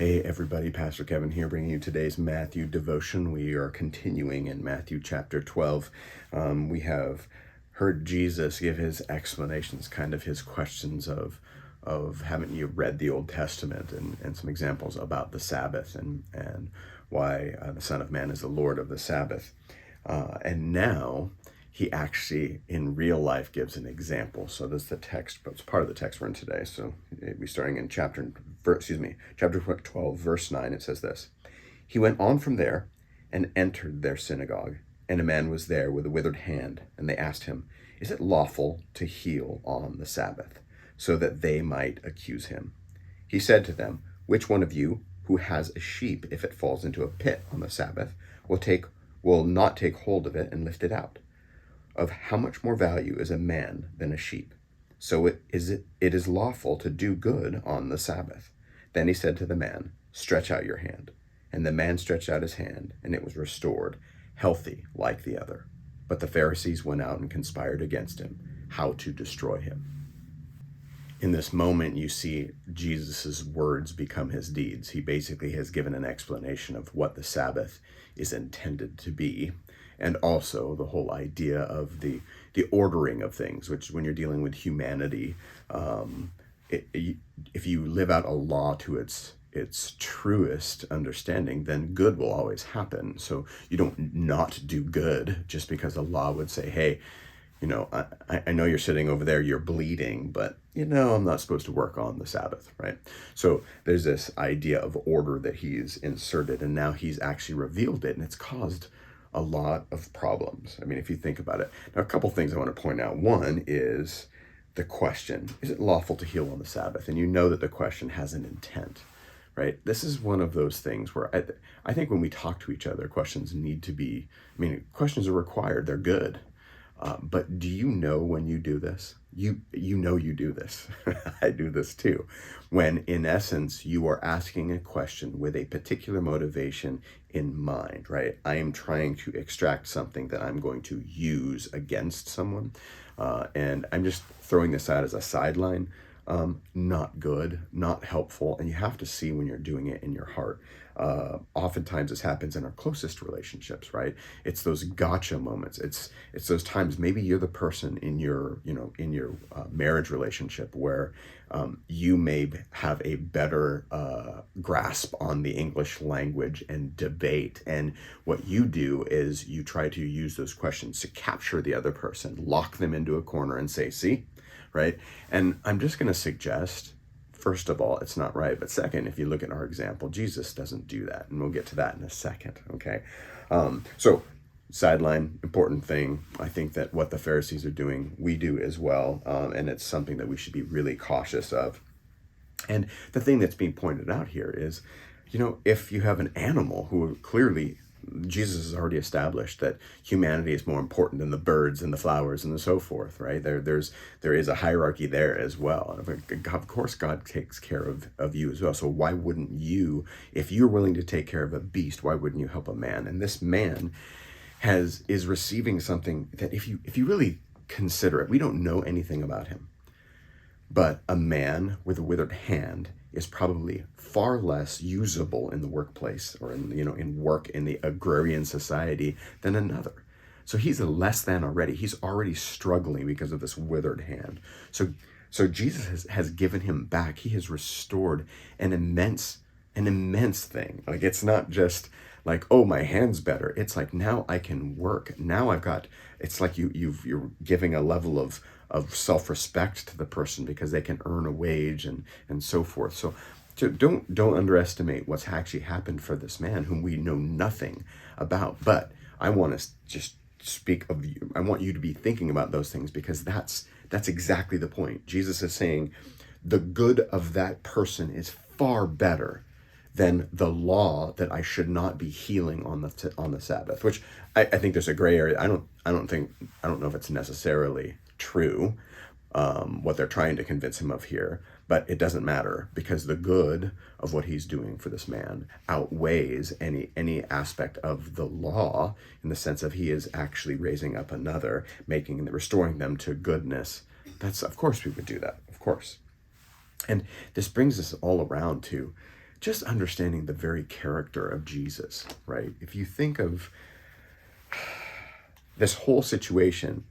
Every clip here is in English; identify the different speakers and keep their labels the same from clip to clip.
Speaker 1: Hey everybody, Pastor Kevin here bringing you today's Matthew devotion. We are continuing in Matthew chapter 12. We have heard Jesus give his explanations, kind of his questions of haven't you read the Old Testament, and some examples about the Sabbath and why the Son of Man is the Lord of the Sabbath. And now he actually in real life gives an example. So this is the text, but it's part of the text we're in today. So we're starting in chapter 12, verse 9. It says this: He went on from there and entered their synagogue, and a man was there with a withered hand, and they asked him, "Is it lawful to heal on the Sabbath?" So that they might accuse him. He said to them, "Which one of you who has a sheep, if it falls into a pit on the Sabbath, will not take hold of it and lift it out? Of how much more value is a man than a sheep? So it is lawful to do good on the Sabbath." Then he said to the man, "Stretch out your hand." And the man stretched out his hand, and it was restored, healthy like the other. But the Pharisees went out and conspired against him, how to destroy him. In this moment, you see Jesus' words become his deeds. He basically has given an explanation of what the Sabbath is intended to be, and also the whole idea of the ordering of things, which when you're dealing with humanity, if you live out a law to its truest understanding, then good will always happen. So you don't not do good just because the law would say, hey, I know you're sitting over there, you're bleeding, but I'm not supposed to work on the Sabbath, right? So there's this idea of order that he's inserted, and now he's actually revealed it, and it's caused a lot of problems. I mean, if you think about it. Now, a couple things I want to point out. One is the question, is it lawful to heal on the Sabbath? And you know that the question has an intent, right? This is one of those things where I think when we talk to each other, questions need to be, questions are required, they're good. But do you know when you do this? You do this. I do this too. When in essence, you are asking a question with a particular motivation in mind, right? I am trying to extract something that I'm going to use against someone. And I'm just throwing this out as a sideline. Not good, not helpful. And you have to see when you're doing it in your heart. Oftentimes this happens in our closest relationships, right? It's those gotcha moments. It's those times maybe you're the person in your marriage relationship where you may have a better grasp on the English language and debate. And what you do is you try to use those questions to capture the other person, lock them into a corner and say, see, right? And I'm just going to suggest, first of all, it's not right. But second, if you look at our example, Jesus doesn't do that. And we'll get to that in a second, okay? So sideline, important thing. I think that what the Pharisees are doing, we do as well. And it's something that we should be really cautious of. And the thing that's being pointed out here is, if you have an animal who clearly, Jesus has already established that humanity is more important than the birds and the flowers and so forth, right? There is a hierarchy there as well. Of course, God takes care of you as well. So why wouldn't you, if you're willing to take care of a beast, why wouldn't you help a man? And this man is receiving something that if you really consider it, we don't know anything about him. But a man with a withered hand is probably far less usable in the workplace or in work in the agrarian society than another. So he's a less than already. He's already struggling because of this withered hand. So Jesus has given him back. He has restored an immense thing. Like, it's not just like, oh, my hand's better. It's like, now I can work. Now it's like you're giving a level of self-respect to the person because they can earn a wage and so forth. So don't underestimate what's actually happened for this man whom we know nothing about. But I want to just speak of you. I want you to be thinking about those things because that's exactly the point. Jesus is saying the good of that person is far better than the law that I should not be healing on the Sabbath, which I think there's a gray area. I don't know if it's necessarily true, what they're trying to convince him of here, but it doesn't matter because the good of what he's doing for this man outweighs any aspect of the law in the sense of he is actually raising up another, restoring them to goodness. Of course we would do that, of course. And this brings us all around to just understanding the very character of Jesus, right? If you think of this whole situation,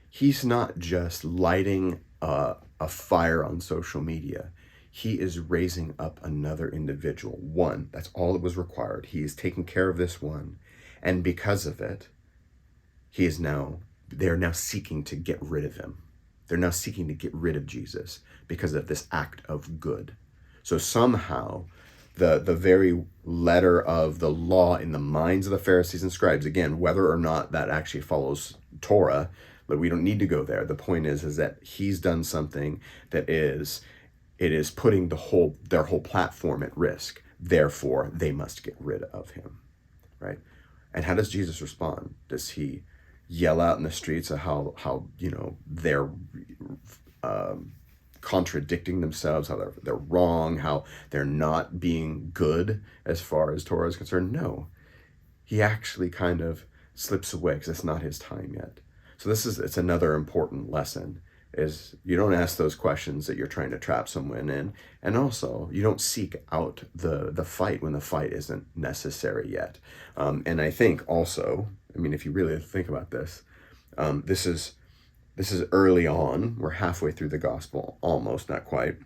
Speaker 1: he's not just lighting a fire on social media. He is raising up another individual. One, that's all that was required. He is taking care of this one. And because of it, they're now seeking to get rid of him. They're now seeking to get rid of Jesus because of this act of good. So somehow the very letter of the law in the minds of the Pharisees and scribes, again, whether or not that actually follows Torah, but we don't need to go there. The point is that he's done something that it is putting their whole platform at risk. Therefore, they must get rid of him, right? And how does Jesus respond? Does he yell out in the streets of how they're contradicting themselves, how they're wrong, how they're not being good as far as Torah is concerned? No, he actually kind of slips away because it's not his time yet. So it's another important lesson, is you don't ask those questions that you're trying to trap someone in, and also you don't seek out the fight when the fight isn't necessary yet. And I think also, I mean, if you really think about this, this is early on. We're halfway through the gospel, almost, not quite.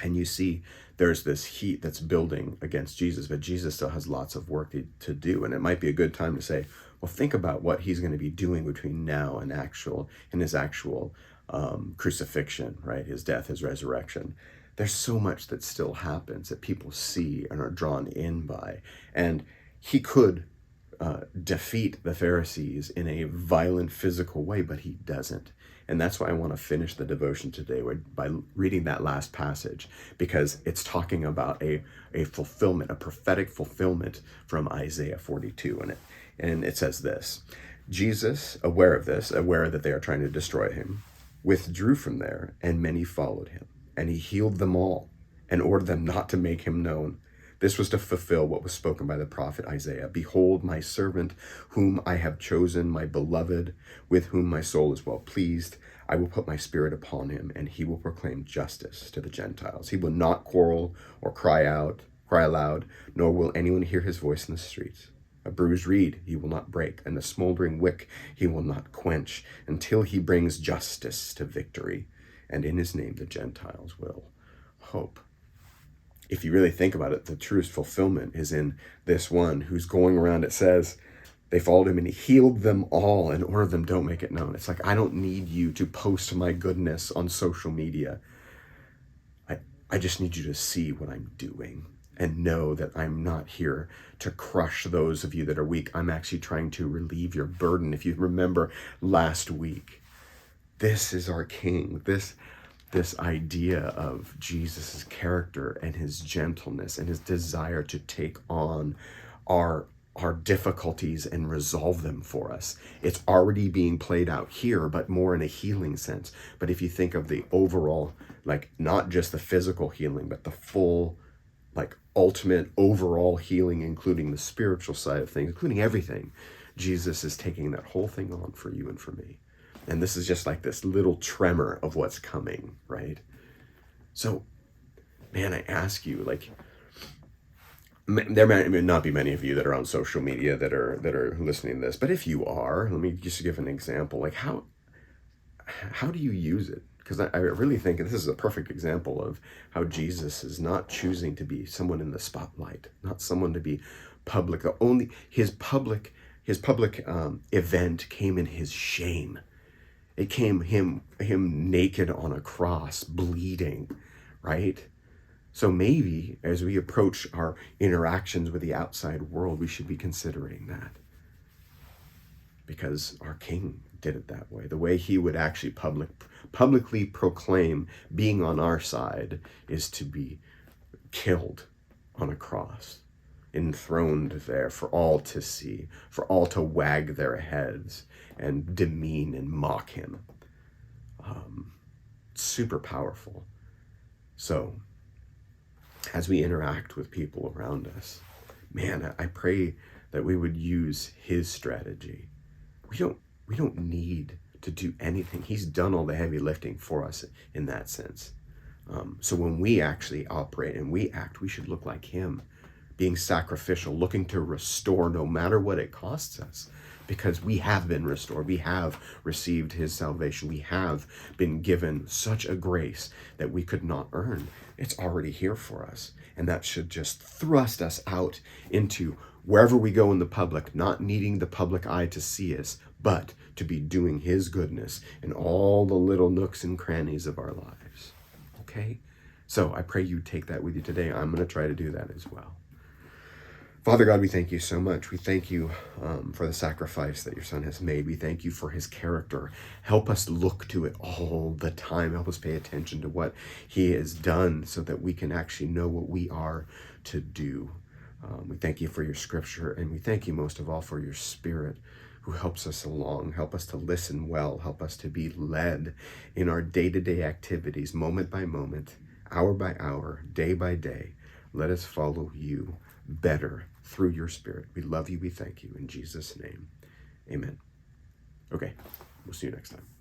Speaker 1: And you see there's this heat that's building against Jesus, but Jesus still has lots of work to do. And it might be a good time to say, well, think about what he's going to be doing between now and his actual crucifixion, right? His death, his resurrection. There's so much that still happens that people see and are drawn in by. And he could defeat the Pharisees in a violent physical way, but he doesn't. And that's why I want to finish the devotion today by reading that last passage, because it's talking about a fulfillment, a prophetic fulfillment from Isaiah 42. And it says this: Jesus, aware of this, aware that they are trying to destroy him, withdrew from there, and many followed him. And he healed them all and ordered them not to make him known. This was to fulfill what was spoken by the prophet Isaiah. Behold, my servant, whom I have chosen, my beloved, with whom my soul is well pleased. I will put my spirit upon him, and he will proclaim justice to the Gentiles. He will not quarrel or cry aloud, nor will anyone hear his voice in the streets. A bruised reed he will not break, and a smoldering wick he will not quench, until he brings justice to victory, and in his name the Gentiles will hope. If you really think about it, the truest fulfillment is in this one who's going around. It says they followed him and he healed them all and ordered them, don't make it known. It's like, I don't need you to post my goodness on social media. I just need you to see what I'm doing and know that I'm not here to crush those of you that are weak. I'm actually trying to relieve your burden. If you remember last week, this is our King. This idea of Jesus's character and his gentleness and his desire to take on our difficulties and resolve them for us. It's already being played out here, but more in a healing sense. But if you think of the overall, like not just the physical healing, but the full, like ultimate overall healing, including the spiritual side of things, including everything, Jesus is taking that whole thing on for you and for me. And this is just like this little tremor of what's coming, right? So, man, I ask you, like, there may not be many of you that are on social media that are listening to this, but if you are, let me just give an example. Like, how do you use it? Because I really think this is a perfect example of how Jesus is not choosing to be someone in the spotlight, not someone to be public. His public event came in his shame. It came him naked on a cross, bleeding, right? So maybe as we approach our interactions with the outside world, we should be considering that. Because our King did it that way. The way he would actually publicly proclaim being on our side is to be killed on a cross, enthroned there for all to see, for all to wag their heads and demean and mock him. Super powerful. So as we interact with people around us, man, I pray that we would use his strategy. We don't need to do anything. He's done all the heavy lifting for us in that sense. So when we actually operate and we act, we should look like him, being sacrificial, looking to restore no matter what it costs us, because we have been restored. We have received his salvation. We have been given such a grace that we could not earn. It's already here for us. And that should just thrust us out into wherever we go in the public, not needing the public eye to see us, but to be doing his goodness in all the little nooks and crannies of our lives. Okay? So I pray you take that with you today. I'm going to try to do that as well. Father God, we thank you so much. We thank you for the sacrifice that your son has made. We thank you for his character. Help us look to it all the time. Help us pay attention to what he has done so that we can actually know what we are to do. We thank you for your scripture, and we thank you most of all for your spirit who helps us along. Help us to listen well. Help us to be led in our day-to-day activities, moment by moment, hour by hour, day by day. Let us follow you better through your spirit. We love you. We thank you. In Jesus' name, amen. Okay, we'll see you next time.